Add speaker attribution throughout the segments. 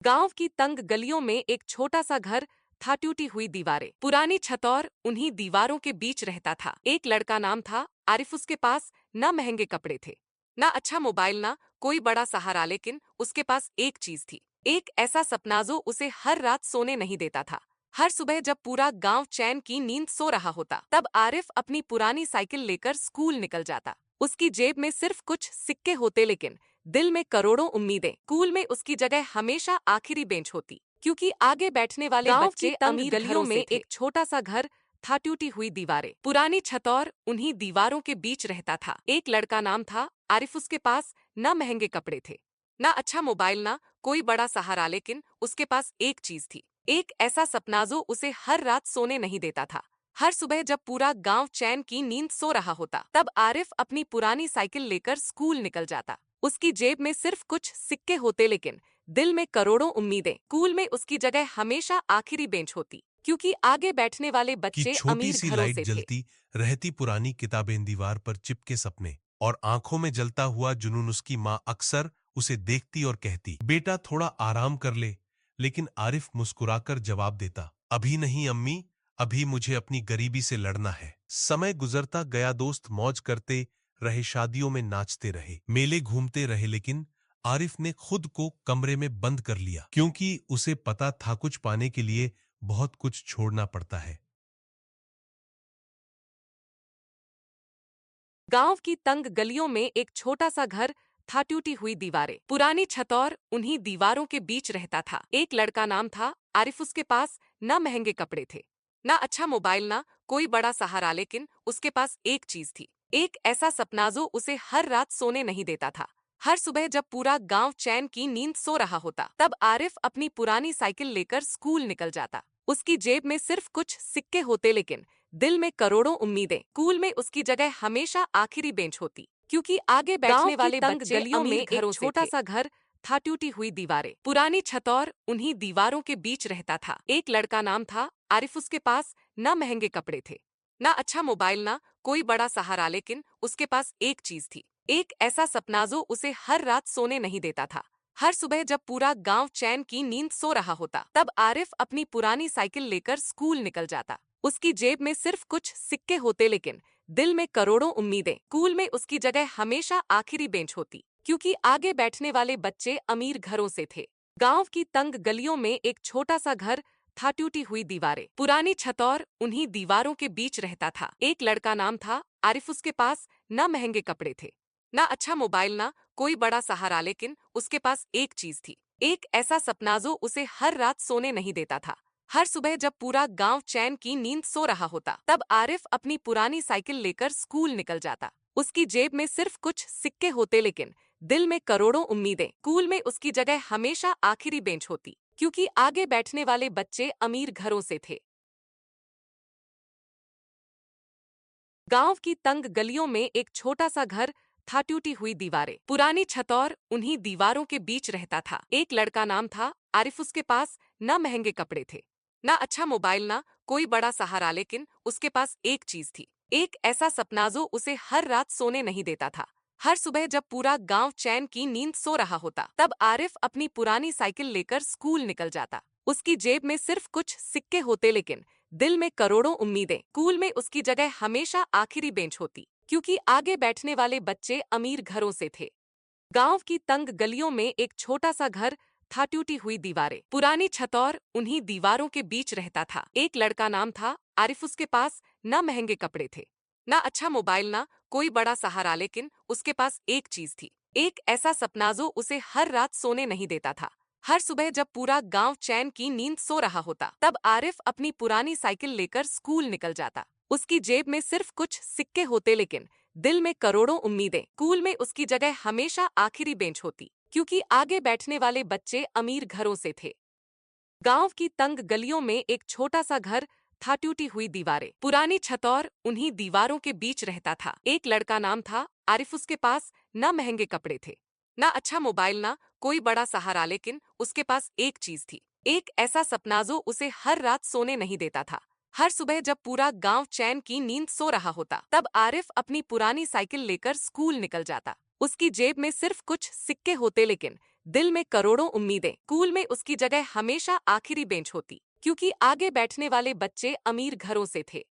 Speaker 1: गांव की तंग गलियों में एक छोटा सा घर था, टूटी हुई दीवारें, पुरानी छत और उन्हीं दीवारों के बीच रहता था एक लड़का। नाम था आरिफ। उसके पास न महंगे कपड़े थे, ना अच्छा मोबाइल, ना कोई बड़ा सहारा, लेकिन उसके पास एक चीज थी, एक ऐसा सपना जो उसे हर रात सोने नहीं देता था। हर सुबह जब पूरा गांव चैन की नींद सो रहा होता, तब आरिफ अपनी पुरानी साइकिल लेकर स्कूल निकल जाता। उसकी जेब में सिर्फ कुछ सिक्के होते, लेकिन दिल में करोड़ों उम्मीदें। स्कूल में उसकी जगह हमेशा आखिरी बेंच होती, क्योंकि आगे बैठने वाले बच्चे अमीर गलियों में एक छोटा सा घर था, टूटी हुई दीवारें, पुरानी छत और उन्हीं दीवारों के बीच रहता था एक लड़का। नाम था आरिफ। उसके पास न महंगे कपड़े थे, ना अच्छा मोबाइल, ना कोई बड़ा सहारा, लेकिन उसके पास एक चीज थी, एक ऐसा सपना जो उसे हर रात सोने नहीं देता था। हर सुबह जब पूरा गांव चैन की नींद सो रहा होता, तब आरिफ अपनी पुरानी साइकिल लेकर स्कूल निकल जाता। उसकी जेब में सिर्फ कुछ सिक्के होते, लेकिन दिल में करोड़ों उम्मीदें। स्कूल में उसकी जगह हमेशा आखिरी बेंच होती, क्योंकि आगे बैठने वाले
Speaker 2: कि
Speaker 1: बच्चे
Speaker 2: छोटी
Speaker 1: अमीर
Speaker 2: सी
Speaker 1: घरों
Speaker 2: लाइट
Speaker 1: से थे।
Speaker 2: जलती रहती, पुरानी किताबें, दीवार पर चिपके सपने और आंखों में जलता हुआ जुनून। उसकी माँ अक्सर उसे देखती और कहती, बेटा थोड़ा आराम कर ले। लेकिन आरिफ मुस्कुराकर जवाब देता, अभी नहीं अम्मी, अभी मुझे अपनी गरीबी से लड़ना है। समय गुजरता गया, दोस्त मौज करते रहे, शादियों में नाचते रहे, मेले घूमते रहे, लेकिन आरिफ ने खुद को कमरे में बंद कर लिया, क्योंकि उसे पता था कुछ पाने के लिए बहुत कुछ छोड़ना पड़ता है।
Speaker 1: गांव की तंग गलियों में एक छोटा सा घर था, टूटी हुई दीवारें, पुरानी छत और उन्हीं दीवारों के बीच रहता था एक लड़का। नाम था आरिफ। उसके पास न महंगे कपड़े थे, ना अच्छा मोबाइल, ना कोई बड़ा सहारा, लेकिन उसके पास एक चीज थी, एक ऐसा सपना जो उसे हर रात सोने नहीं देता था। हर सुबह जब पूरा गांव चैन की नींद सो रहा होता, तब आरिफ अपनी पुरानी साइकिल लेकर स्कूल निकल जाता। उसकी जेब में सिर्फ कुछ सिक्के होते, लेकिन दिल में करोड़ों उम्मीदें। स्कूल में उसकी जगह हमेशा आखिरी बेंच होती, क्योंकि आगे बैठने वाले बच्चे गलियों में एक छोटा सा घर था, टूटी हुई दीवारें, पुरानी छत और उन्हीं दीवारों के बीच रहता था एक लड़का। नाम था आरिफ। उसके पास न महंगे कपड़े थे, ना अच्छा मोबाइल, ना कोई बड़ा सहारा, लेकिन उसके पास एक चीज थी, एक ऐसा सपना जो उसे हर रात सोने नहीं देता था। हर सुबह जब पूरा गांव चैन की नींद सो रहा होता, तब आरिफ अपनी पुरानी साइकिल लेकर स्कूल निकल जाता। उसकी जेब में सिर्फ कुछ सिक्के होते, लेकिन दिल में करोड़ों उम्मीदें। स्कूल में उसकी जगह हमेशा आखिरी बेंच होती, क्योंकि आगे बैठने वाले बच्चे अमीर घरों से थे। गांव की तंग गलियों में एक छोटा सा घर था, टूटी हुई दीवारें, पुरानी छत और उन्हीं दीवारों के बीच रहता था एक लड़का। नाम था आरिफ। उसके पास न महंगे कपड़े थे, ना अच्छा मोबाइल, ना कोई बड़ा सहारा, लेकिन उसके पास एक चीज थी, एक ऐसा सपना जो उसे हर रात सोने नहीं देता था। हर सुबह जब पूरा गांव चैन की नींद सो रहा होता, तब आरिफ अपनी पुरानी साइकिल लेकर स्कूल निकल जाता। उसकी जेब में सिर्फ कुछ सिक्के होते, लेकिन दिल में करोड़ों उम्मीदें। स्कूल में उसकी जगह हमेशा आखिरी बेंच होती, क्योंकि आगे बैठने वाले बच्चे अमीर घरों से थे। गांव की तंग गलियों में एक छोटा सा घर था, टूटी हुई दीवारें, पुरानी छत और उन्हीं दीवारों के बीच रहता था एक लड़का। नाम था आरिफ। उसके पास न महंगे कपड़े थे, ना अच्छा मोबाइल, ना कोई बड़ा सहारा, लेकिन उसके पास एक चीज थी, एक ऐसा सपना जो उसे हर रात सोने नहीं देता था। हर सुबह जब पूरा गांव चैन की नींद सो रहा होता, तब आरिफ अपनी पुरानी साइकिल लेकर स्कूल निकल जाता। उसकी जेब में सिर्फ कुछ सिक्के होते, लेकिन दिल में करोड़ों उम्मीदें। स्कूल में उसकी जगह हमेशा आखिरी बेंच होती, क्योंकि आगे बैठने वाले बच्चे अमीर घरों से थे। गांव की तंग गलियों में एक छोटा सा घर था, टूटी हुई दीवारें, पुरानी छत और उन्हीं दीवारों के बीच रहता था एक लड़का। नाम था आरिफ। उसके पास न महंगे कपड़े थे, ना अच्छा मोबाइल, ना कोई बड़ा सहारा, लेकिन उसके पास एक चीज थी, एक ऐसा सपना जो उसे हर रात सोने नहीं देता था। हर सुबह जब पूरा गांव चैन की नींद सो रहा होता, तब आरिफ अपनी पुरानी साइकिल लेकर स्कूल निकल जाता। उसकी जेब में सिर्फ कुछ सिक्के होते, लेकिन दिल में करोड़ों उम्मीदें। स्कूल में उसकी जगह हमेशा आखिरी बेंच होती, क्योंकि आगे बैठने वाले बच्चे अमीर घरों से थे। गांव की तंग गलियों में एक छोटा सा घर था, टूटी हुई दीवारें, पुरानी छत और उन्हीं दीवारों के बीच रहता था एक लड़का। नाम था आरिफ। उसके पास न महंगे कपड़े थे, ना अच्छा मोबाइल, ना कोई बड़ा सहारा, लेकिन उसके पास एक चीज थी, एक ऐसा सपना जो उसे हर रात सोने नहीं देता था। हर सुबह जब पूरा गांव चैन की नींद सो रहा होता, तब आरिफ अपनी पुरानी साइकिल लेकर स्कूल निकल जाता। उसकी जेब में सिर्फ कुछ सिक्के होते, लेकिन दिल में करोड़ों उम्मीदें। स्कूल में उसकी जगह हमेशा आखिरी बेंच होती, क्योंकि आगे बैठने वाले बच्चे अमीर घरों से थे।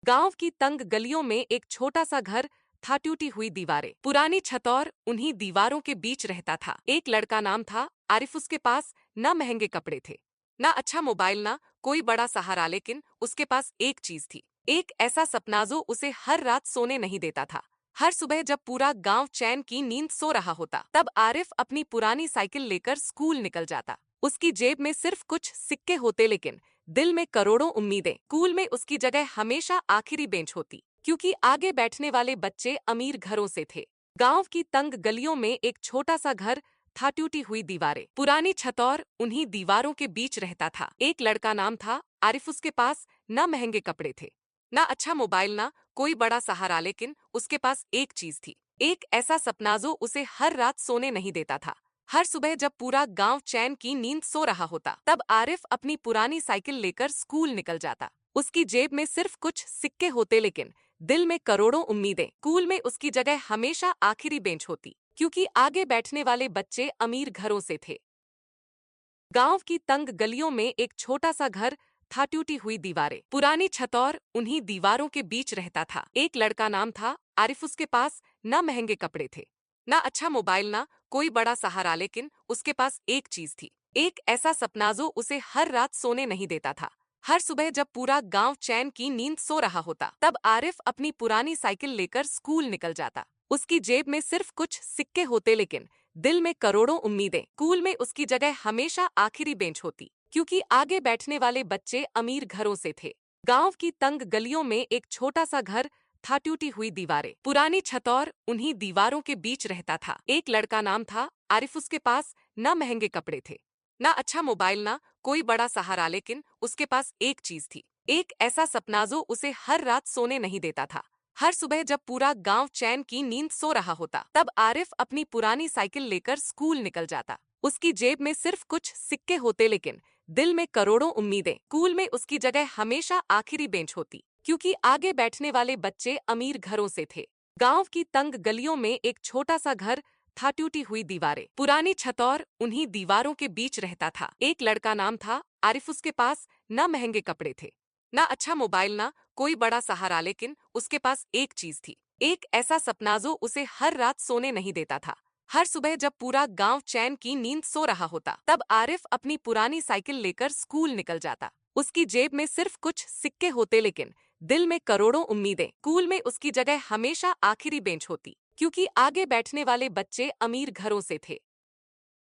Speaker 1: गांव की तंग गलियों में एक छोटा सा घर था, टूटी हुई दीवारें, पुरानी छत और उन्हीं दीवारों के बीच रहता था एक लड़का। नाम था आरिफ। उसके पास न महंगे कपड़े थे, ना अच्छा मोबाइल, ना कोई बड़ा सहारा, लेकिन उसके पास एक चीज थी, एक ऐसा सपना जो उसे हर रात सोने नहीं देता था। हर सुबह जब पूरा गांव चैन की नींद सो रहा होता, तब आरिफ अपनी पुरानी साइकिल लेकर स्कूल निकल जाता। उसकी जेब में सिर्फ कुछ सिक्के होते, लेकिन दिल में करोड़ों उम्मीदें। स्कूल में उसकी जगह हमेशा आखिरी बेंच होती, क्योंकि आगे बैठने वाले बच्चे अमीर घरों से थे। गांव की तंग गलियों में एक छोटा सा घर था, टूटी हुई दीवारें, पुरानी छत और उन्हीं दीवारों के बीच रहता था एक लड़का। नाम था आरिफ। उसके पास न महंगे कपड़े थे, ना अच्छा मोबाइल, ना कोई बड़ा सहारा, लेकिन उसके पास एक चीज थी, एक ऐसा सपना जो उसे हर रात सोने नहीं देता था। हर सुबह जब पूरा गांव चैन की नींद सो रहा होता, तब आरिफ अपनी पुरानी साइकिल लेकर स्कूल निकल जाता। उसकी जेब में सिर्फ कुछ सिक्के होते, लेकिन दिल में करोड़ों उम्मीदें। स्कूल में उसकी जगह हमेशा आखिरी बेंच होती, क्योंकि आगे बैठने वाले बच्चे अमीर घरों से थे। गांव की तंग गलियों में एक छोटा सा घर था, टूटी हुई दीवारें, पुरानी छत और उन्हीं दीवारों के बीच रहता था एक लड़का। नाम था आरिफ। उसके पास न महंगे कपड़े थे, ना अच्छा मोबाइल, ना कोई बड़ा सहारा, लेकिन उसके पास एक चीज थी, एक ऐसा सपना जो उसे हर रात सोने नहीं देता था। हर सुबह जब पूरा गांव चैन की नींद सो रहा होता, तब आरिफ अपनी पुरानी साइकिल लेकर स्कूल निकल जाता। उसकी जेब में सिर्फ कुछ सिक्के होते, लेकिन दिल में करोड़ों उम्मीदें। स्कूल में उसकी जगह हमेशा आखिरी बेंच होती, क्योंकि आगे बैठने वाले बच्चे अमीर घरों से थे। गांव की तंग गलियों में एक छोटा सा घर था, टूटी हुई दीवारें, पुरानी छत और उन्हीं दीवारों के बीच रहता था एक लड़का। नाम था आरिफ। उसके पास न महंगे कपड़े थे, ना अच्छा मोबाइल, ना कोई बड़ा सहारा, लेकिन उसके पास एक चीज थी, एक ऐसा सपना जो उसे हर रात सोने नहीं देता था। हर सुबह जब पूरा गांव चैन की नींद सो रहा होता, तब आरिफ अपनी पुरानी साइकिल लेकर स्कूल निकल जाता। उसकी जेब में सिर्फ कुछ सिक्के होते, लेकिन दिल में करोड़ों उम्मीदें। स्कूल में उसकी जगह हमेशा आखिरी बेंच होती, क्योंकि आगे बैठने वाले बच्चे अमीर घरों से थे। गांव की तंग गलियों में एक छोटा सा घर था, टूटी हुई दीवारें, पुरानी छत और उन्हीं दीवारों के बीच रहता था एक लड़का। नाम था आरिफ। उसके पास न महंगे कपड़े थे, ना अच्छा मोबाइल, ना कोई बड़ा सहारा, लेकिन उसके पास एक चीज थी, एक ऐसा सपना जो उसे हर रात सोने नहीं देता था। हर सुबह जब पूरा गांव चैन की नींद सो रहा होता, तब आरिफ अपनी पुरानी साइकिल लेकर स्कूल निकल जाता। उसकी जेब में सिर्फ कुछ सिक्के होते, लेकिन दिल में करोड़ों उम्मीदें। स्कूल में उसकी जगह हमेशा आखिरी बेंच होती, क्योंकि आगे बैठने वाले बच्चे अमीर घरों से थे।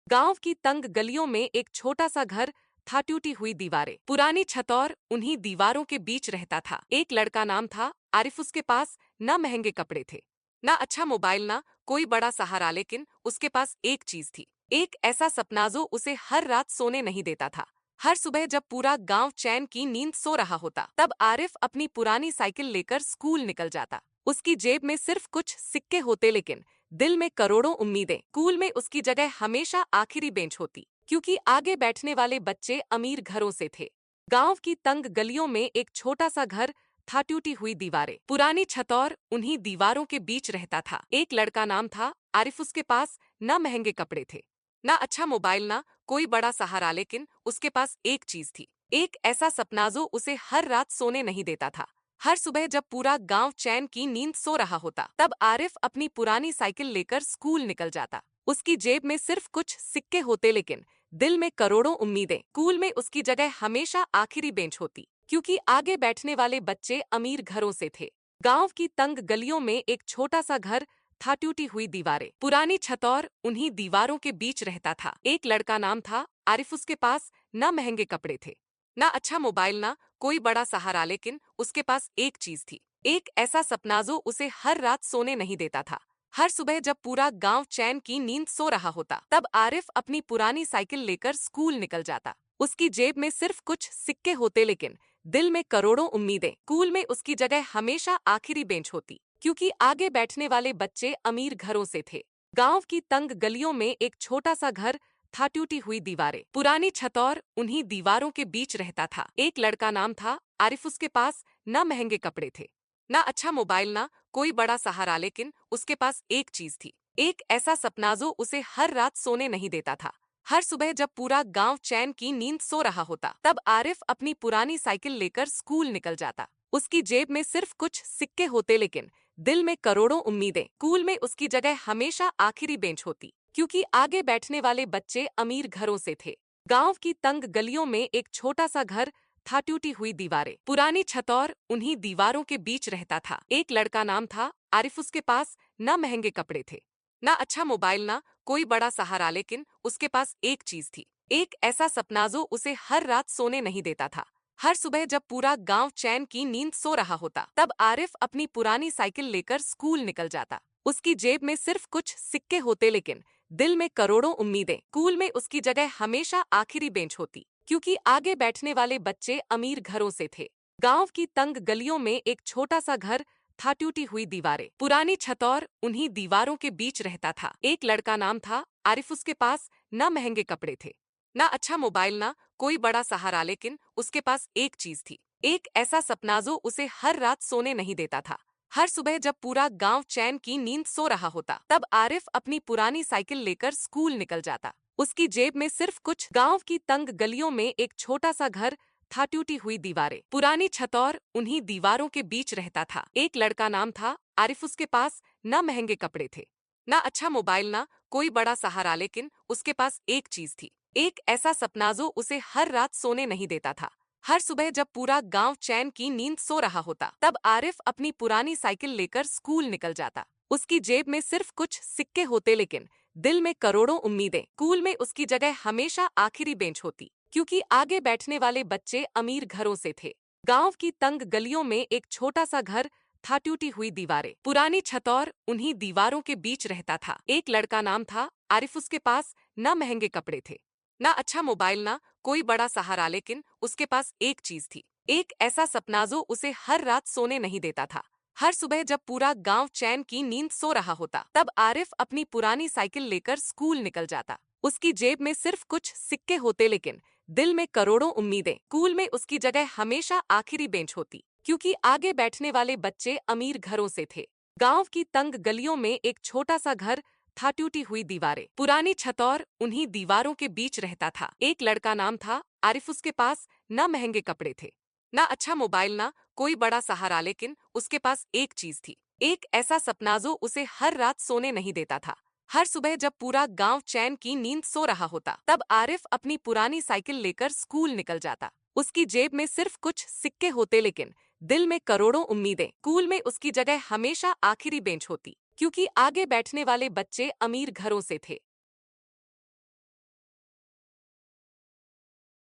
Speaker 1: गांव की तंग गलियों में एक छोटा सा घर था, टूटी हुई दीवारें, पुरानी छत और उन्हीं दीवारों के बीच रहता था एक लड़का। नाम था आरिफ। उसके पास न महंगे कपड़े थे, ना अच्छा मोबाइल, ना कोई बड़ा सहारा, लेकिन उसके पास एक चीज थी, एक ऐसा सपना जो उसे हर रात सोने नहीं देता था। हर सुबह जब पूरा गांव चैन की नींद सो रहा होता, तब आरिफ अपनी पुरानी साइकिल लेकर स्कूल निकल जाता। उसकी जेब में सिर्फ कुछ सिक्के होते, लेकिन दिल में करोड़ों उम्मीदें। स्कूल में उसकी जगह हमेशा आखिरी बेंच होती, क्योंकि आगे बैठने वाले बच्चे अमीर घरों से थे। गांव की तंग गलियों में एक छोटा सा घर था, टूटी हुई दीवारें, पुरानी छत और उन्हीं दीवारों के बीच रहता था एक लड़का। नाम था आरिफ। उसके पास न महंगे कपड़े थे, ना अच्छा मोबाइल, ना कोई बड़ा सहारा, लेकिन उसके पास एक चीज थी, एक ऐसा सपना जो उसे हर रात सोने नहीं देता था। हर सुबह जब पूरा गांव चैन की नींद सो रहा होता, तब आरिफ अपनी पुरानी साइकिल लेकर स्कूल निकल जाता। उसकी जेब में सिर्फ कुछ सिक्के होते, लेकिन दिल में करोड़ों उम्मीदें। स्कूल में उसकी जगह हमेशा आखिरी बेंच होती, क्योंकि आगे बैठने वाले बच्चे अमीर घरों से थे। गांव की तंग गलियों में एक छोटा सा घर था, टूटी हुई दीवारें, पुरानी छत और उन्हीं दीवारों के बीच रहता था एक लड़का। नाम था आरिफ। उसके पास न महंगे कपड़े थे, ना अच्छा मोबाइल, ना कोई बड़ा सहारा, लेकिन उसके पास एक चीज थी, एक ऐसा सपना जो उसे हर रात सोने नहीं देता था। हर सुबह जब पूरा गांव चैन की नींद सो रहा होता, तब आरिफ अपनी पुरानी साइकिल लेकर स्कूल निकल जाता। उसकी जेब में सिर्फ कुछ सिक्के होते, लेकिन दिल में करोड़ों उम्मीदें। स्कूल में उसकी जगह हमेशा आखिरी बेंच होती, क्योंकि आगे बैठने वाले बच्चे अमीर घरों से थे। गांव की तंग गलियों में एक छोटा सा घर था, टूटी हुई दीवारें, पुरानी छत और उन्हीं दीवारों के बीच रहता था एक लड़का। नाम था आरिफ। उसके पास न महंगे कपड़े थे, ना अच्छा मोबाइल, ना कोई बड़ा सहारा, लेकिन उसके पास एक चीज थी, एक ऐसा सपना जो उसे हर रात सोने नहीं देता था। हर सुबह जब पूरा गांव चैन की नींद सो रहा होता, तब आरिफ अपनी पुरानी साइकिल लेकर स्कूल निकल जाता। उसकी जेब में सिर्फ कुछ सिक्के होते, लेकिन दिल में करोड़ों उम्मीदें। स्कूल में उसकी जगह हमेशा आखिरी बेंच होती, क्योंकि आगे बैठने वाले बच्चे अमीर घरों से थे। गांव की तंग गलियों में एक छोटा सा घर था, टूटी हुई दीवारें, पुरानी छत, और उन्हीं दीवारों के बीच रहता था एक लड़का। नाम था आरिफ। उसके पास न महंगे कपड़े थे, ना अच्छा मोबाइल, ना कोई बड़ा सहारा, लेकिन उसके पास एक चीज थी, एक ऐसा सपना जो उसे हर रात सोने नहीं देता था। हर सुबह जब पूरा गांव चैन की नींद सो रहा होता, तब आरिफ अपनी पुरानी साइकिल लेकर स्कूल निकल जाता। उसकी जेब में सिर्फ कुछ सिक्के होते, लेकिन दिल में करोड़ों उम्मीदें। स्कूल में उसकी जगह हमेशा आखिरी बेंच होती, क्योंकि आगे बैठने वाले बच्चे अमीर घरों से थे। गांव की तंग गलियों में एक छोटा सा घर था, टूटी हुई दीवारें, पुरानी छत, और उन्हीं दीवारों के बीच रहता था एक लड़का। नाम था आरिफ। उसके पास न महंगे कपड़े थे, ना अच्छा मोबाइल, ना कोई बड़ा सहारा, लेकिन उसके पास एक चीज थी, एक ऐसा सपना जो उसे हर रात सोने नहीं देता था। हर सुबह जब पूरा गांव चैन की नींद सो रहा होता, तब आरिफ अपनी पुरानी साइकिल लेकर स्कूल निकल जाता। उसकी जेब में सिर्फ कुछ। गांव की तंग गलियों में एक छोटा सा घर था, टूटी हुई दीवारें, पुरानी छत, और उन्हीं दीवारों के बीच रहता था एक लड़का। नाम था आरिफ। उसके पास न महंगे कपड़े थे, ना अच्छा मोबाइल, ना कोई बड़ा सहारा, लेकिन उसके पास एक चीज थी, एक ऐसा सपना जो उसे हर रात सोने नहीं देता था। हर सुबह जब पूरा गांव चैन की नींद सो रहा होता, तब आरिफ अपनी पुरानी साइकिल लेकर स्कूल निकल जाता। उसकी जेब में सिर्फ कुछ सिक्के होते, लेकिन दिल में करोड़ों उम्मीदें। स्कूल में उसकी जगह हमेशा आखिरी बेंच होती, क्योंकि आगे बैठने वाले बच्चे अमीर घरों से थे। गांव की तंग गलियों में एक छोटा सा घर था, टूटी हुई दीवारें, पुरानी छत, और उन्हीं दीवारों के बीच रहता था एक लड़का। नाम था आरिफ। उसके पास न महंगे कपड़े थे, ना अच्छा मोबाइल, ना कोई बड़ा सहारा, लेकिन उसके पास एक चीज थी, एक ऐसा सपना जो उसे हर रात सोने नहीं देता था। हर सुबह जब पूरा गांव चैन की नींद सो रहा होता, तब आरिफ अपनी पुरानी साइकिल लेकर स्कूल निकल जाता। उसकी जेब में सिर्फ कुछ सिक्के होते, लेकिन दिल में करोड़ों उम्मीदें। स्कूल में उसकी जगह हमेशा आखिरी बेंच होती, क्योंकि आगे बैठने वाले बच्चे अमीर घरों से थे। गांव की तंग गलियों में एक छोटा सा घर था, टूटी हुई दीवारें, पुरानी छत, और उन्हीं दीवारों के बीच रहता था एक लड़का। नाम था आरिफ। उसके पास न महंगे कपड़े थे, ना अच्छा मोबाइल, ना कोई बड़ा सहारा, लेकिन उसके पास एक चीज थी, एक ऐसा सपना जो उसे हर रात सोने नहीं देता था। हर सुबह जब पूरा गांव चैन की नींद सो रहा होता, तब आरिफ अपनी पुरानी साइकिल लेकर स्कूल निकल जाता। उसकी जेब में सिर्फ कुछ सिक्के होते, लेकिन दिल में करोड़ों उम्मीदें। स्कूल में उसकी जगह हमेशा आखिरी बेंच होती, क्योंकि आगे बैठने वाले बच्चे अमीर घरों से थे।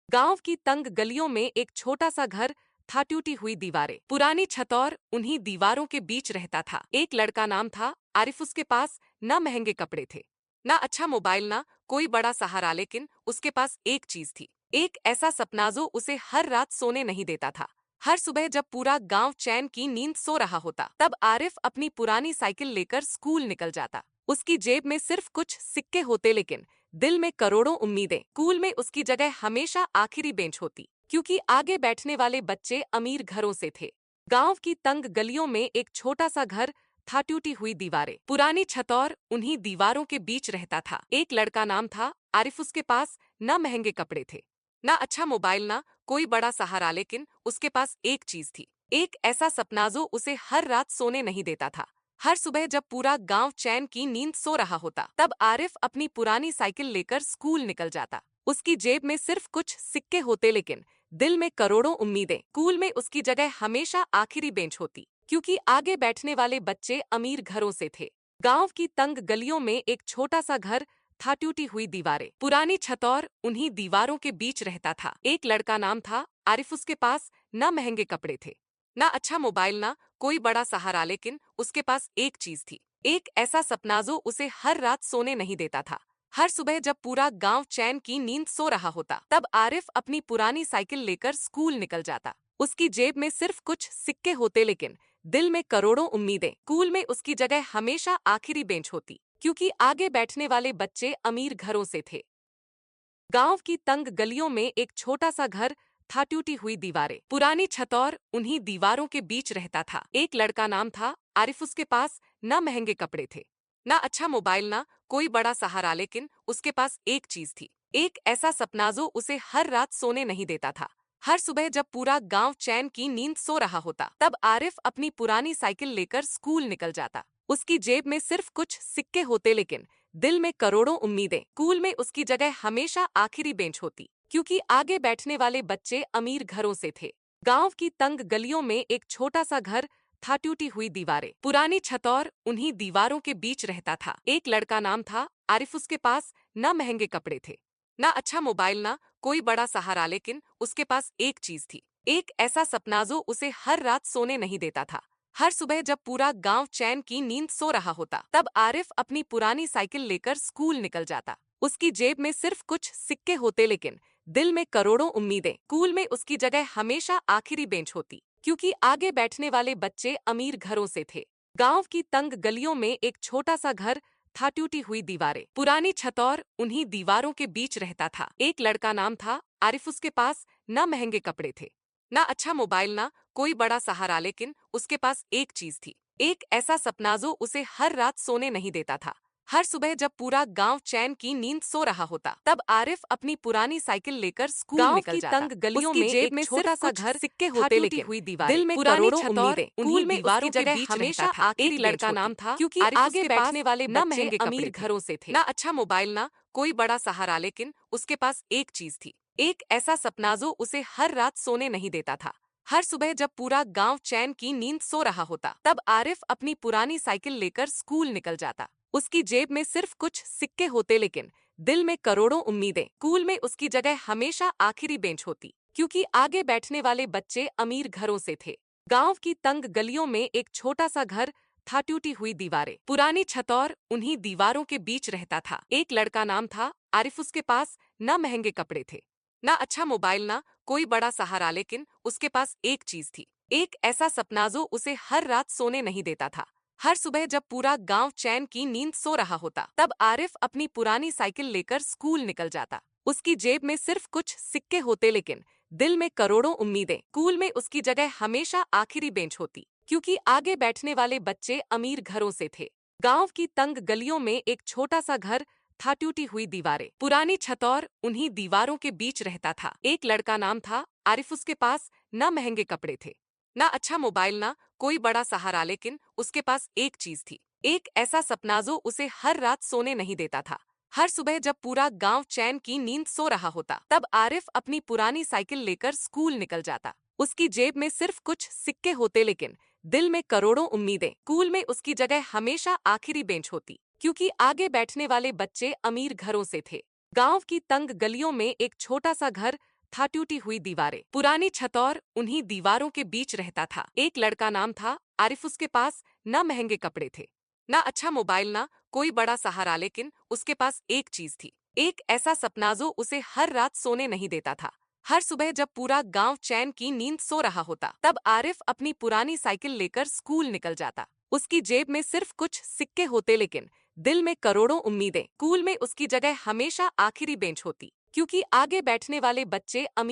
Speaker 1: गांव की तंग गलियों में एक छोटा सा घर था, टूटी हुई दीवारें, पुरानी छत, और उन्हीं दीवारों के बीच रहता था एक लड़का। नाम था आरिफ। उसके पास न महंगे कपड़े थे, ना अच्छा मोबाइल, ना कोई बड़ा सहारा, लेकिन उसके पास एक चीज थी, एक ऐसा सपना जो उसे हर रात सोने नहीं देता था। हर सुबह जब पूरा गांव चैन की नींद सो रहा होता, तब आरिफ अपनी पुरानी साइकिल लेकर स्कूल निकल जाता। उसकी जेब में सिर्फ कुछ सिक्के होते, लेकिन दिल में करोड़ों उम्मीदें। स्कूल में उसकी जगह हमेशा आखिरी बेंच होती, क्योंकि आगे बैठने वाले बच्चे अमीर घरों से थे। गांव की तंग गलियों में एक छोटा सा घर था, टूटी हुई दीवारें, पुरानी छत, और उन्हीं दीवारों के बीच रहता था एक लड़का। नाम था आरिफ। उसके पास न महंगे कपड़े थे, ना अच्छा मोबाइल, ना कोई बड़ा सहारा, लेकिन उसके पास एक चीज थी, एक ऐसा सपना जो उसे हर रात सोने नहीं देता था। हर सुबह जब पूरा गांव चैन की नींद सो रहा होता, तब आरिफ अपनी पुरानी साइकिल लेकर स्कूल निकल जाता। उसकी जेब में सिर्फ कुछ सिक्के होते, लेकिन दिल में करोड़ों उम्मीदें। स्कूल में उसकी जगह हमेशा आखिरी बेंच होती, क्योंकि आगे बैठने वाले बच्चे अमीर घरों से थे। गांव की तंग गलियों में एक छोटा सा घर था, टूटी हुई दीवारें, पुरानी छत, और उन्हीं दीवारों के बीच रहता था एक लड़का। नाम था आरिफ। उसके पास न महंगे कपड़े थे, ना अच्छा मोबाइल, ना कोई बड़ा सहारा, लेकिन उसके पास एक चीज थी, एक ऐसा सपना जो उसे हर रात सोने नहीं देता था। हर सुबह जब पूरा गांव चैन की नींद सो रहा होता, तब आरिफ अपनी पुरानी साइकिल लेकर स्कूल निकल जाता। उसकी जेब में सिर्फ कुछ सिक्के होते, लेकिन दिल में करोड़ों उम्मीदें। स्कूल में उसकी जगह हमेशा आखिरी बेंच होती, क्योंकि आगे बैठने वाले बच्चे अमीर घरों से थे। गांव की तंग गलियों में एक छोटा सा घर था, टूटी हुई दीवारें, पुरानी छत, और उन्हीं दीवारों के बीच रहता था एक लड़का। नाम था आरिफ। उसके पास न महंगे कपड़े थे, ना अच्छा मोबाइल, ना कोई बड़ा सहारा, लेकिन उसके पास एक चीज थी। एक ऐसा सपना जो उसे हर रात सोने नहीं देता था। हर सुबह जब पूरा गांव चैन की नींद सो रहा होता, तब आरिफ अपनी पुरानी साइकिल लेकर स्कूल निकल जाता। उसकी जेब में सिर्फ कुछ सिक्के होते, लेकिन दिल में करोड़ों उम्मीदें। स्कूल में उसकी जगह हमेशा आखिरी बेंच होती, क्योंकि आगे बैठने वाले बच्चे अमीर घरों से थे। गांव की तंग गलियों में एक छोटा सा घर था, टूटी हुई दीवारें, पुरानी छत, और उन्हीं दीवारों के बीच रहता था एक लड़का। नाम था आरिफ। उसके पास न महंगे कपड़े थे, ना अच्छा मोबाइल, ना कोई बड़ा सहारा, लेकिन उसके पास एक चीज थी। एक ऐसा सपना जो उसे हर रात सोने नहीं देता था। हर सुबह जब पूरा गांव चैन की नींद सो रहा होता, तब आरिफ अपनी पुरानी साइकिल लेकर स्कूल निकल जाता। उसकी जेब में सिर्फ कुछ सिक्के होते, लेकिन दिल में करोड़ों उम्मीदें। स्कूल में उसकी जगह हमेशा आखिरी बेंच होती, क्योंकि आगे बैठने वाले बच्चे अमीर घरों से थे। गांव की तंग गलियों में एक छोटा सा घर था, टूटी हुई दीवारें, पुरानी छत, और उन्हीं दीवारों के बीच रहता था एक लड़का। नाम था आरिफ। उसके पास न महंगे कपड़े थे, ना अच्छा मोबाइल, ना कोई बड़ा सहारा, लेकिन उसके पास एक चीज थी। एक ऐसा सपना जो उसे हर रात सोने नहीं देता था। हर सुबह जब पूरा गांव चैन की नींद सो रहा होता, तब आरिफ अपनी पुरानी साइकिल लेकर स्कूल गांव
Speaker 2: निकल
Speaker 1: की
Speaker 2: जाता।
Speaker 1: तंग गलियों
Speaker 2: उसकी
Speaker 1: में
Speaker 2: जेब
Speaker 1: एक
Speaker 2: में
Speaker 1: छोटा
Speaker 2: सिर्फ
Speaker 1: सा
Speaker 2: कुछ
Speaker 1: घर
Speaker 2: सिक्के
Speaker 1: था,
Speaker 2: होते,
Speaker 1: टूटी
Speaker 2: लेकिन
Speaker 1: हुई दीवारें,
Speaker 2: दिल में
Speaker 1: पुरानी
Speaker 2: करोड़ों
Speaker 1: छत, और
Speaker 2: उम्मीदें।
Speaker 1: उन्हीं
Speaker 2: स्कूल में
Speaker 1: दीवारों
Speaker 2: उसकी
Speaker 1: के
Speaker 2: जगह
Speaker 1: बीच
Speaker 2: हमेशा
Speaker 1: रहता था
Speaker 2: आखिरी
Speaker 1: एक
Speaker 2: बेंच
Speaker 1: लड़का।
Speaker 2: होती,
Speaker 1: नाम था
Speaker 2: क्योंकि
Speaker 1: आरिफ।
Speaker 2: आगे
Speaker 1: उसके पास
Speaker 2: बैठने वाले
Speaker 1: न
Speaker 2: बच्चे
Speaker 1: महंगे
Speaker 2: अमीर
Speaker 1: कपड़े थे,
Speaker 2: घरों से थे।
Speaker 1: ना अच्छा मोबाइल, ना कोई बड़ा सहारा, लेकिन उसके पास एक चीज थी। एक ऐसा सपना जो उसे हर रात सोने नहीं देता था। हर सुबह जब पूरा गांव चैन की नींद सो रहा होता, तब आरिफ अपनी पुरानी साइकिल लेकर स्कूल निकल जाता। उसकी जेब में सिर्फ कुछ सिक्के होते, लेकिन दिल में करोड़ों उम्मीदें। स्कूल में उसकी जगह हमेशा आखिरी बेंच होती, क्योंकि आगे बैठने वाले बच्चे अमीर घरों से थे। गांव की तंग गलियों में एक छोटा सा घर था, टूटी हुई दीवारें, पुरानी छत, और उन्हीं दीवारों के बीच रहता था एक लड़का। नाम था आरिफ। उसके पास न महंगे कपड़े थे, ना अच्छा मोबाइल, ना कोई बड़ा सहारा, लेकिन उसके पास एक चीज थी। एक ऐसा सपना जो उसे हर रात सोने नहीं देता था। हर सुबह जब पूरा गांव चैन की नींद सो रहा होता, तब आरिफ अपनी पुरानी साइकिल लेकर स्कूल निकल जाता। उसकी जेब में सिर्फ कुछ सिक्के होते, लेकिन दिल में करोड़ों उम्मीदें। स्कूल में उसकी जगह हमेशा आखिरी बेंच होती, क्योंकि आगे बैठने वाले बच्चे अमीर घरों से थे। गांव की तंग गलियों में एक छोटा सा घर था, टूटी हुई दीवारें, पुरानी छत, और उन्हीं दीवारों के बीच रहता था एक लड़का। नाम था आरिफ। उसके पास न महंगे कपड़े थे, ना अच्छा मोबाइल, ना कोई बड़ा सहारा, लेकिन उसके पास एक चीज थी। एक ऐसा सपना जो उसे हर रात सोने नहीं देता था। हर सुबह जब पूरा गांव चैन की नींद सो रहा होता, तब आरिफ अपनी पुरानी साइकिल लेकर स्कूल निकल जाता। उसकी जेब में सिर्फ कुछ सिक्के होते, लेकिन दिल में करोड़ों उम्मीदें। स्कूल में उसकी जगह हमेशा आखिरी बेंच होती, क्योंकि आगे बैठने वाले बच्चे अमीर घरों से थे। गांव की तंग गलियों में एक छोटा सा घर था, टूटी हुई दीवारें, पुरानी छत, और उन्हीं दीवारों के बीच रहता था एक लड़का। नाम था आरिफ। उसके पास न महंगे कपड़े थे, ना अच्छा मोबाइल, ना कोई बड़ा सहारा, लेकिन उसके पास एक चीज थी। एक ऐसा सपना जो उसे हर रात सोने नहीं देता था। हर सुबह जब पूरा गांव चैन की नींद सो रहा होता, तब आरिफ अपनी पुरानी साइकिल लेकर स्कूल निकल जाता। उसकी जेब में सिर्फ कुछ सिक्के होते, लेकिन दिल में करोड़ों उम्मीदें। स्कूल में उसकी जगह हमेशा आखिरी बेंच होती, क्योंकि आगे बैठने वाले बच्चे अमीर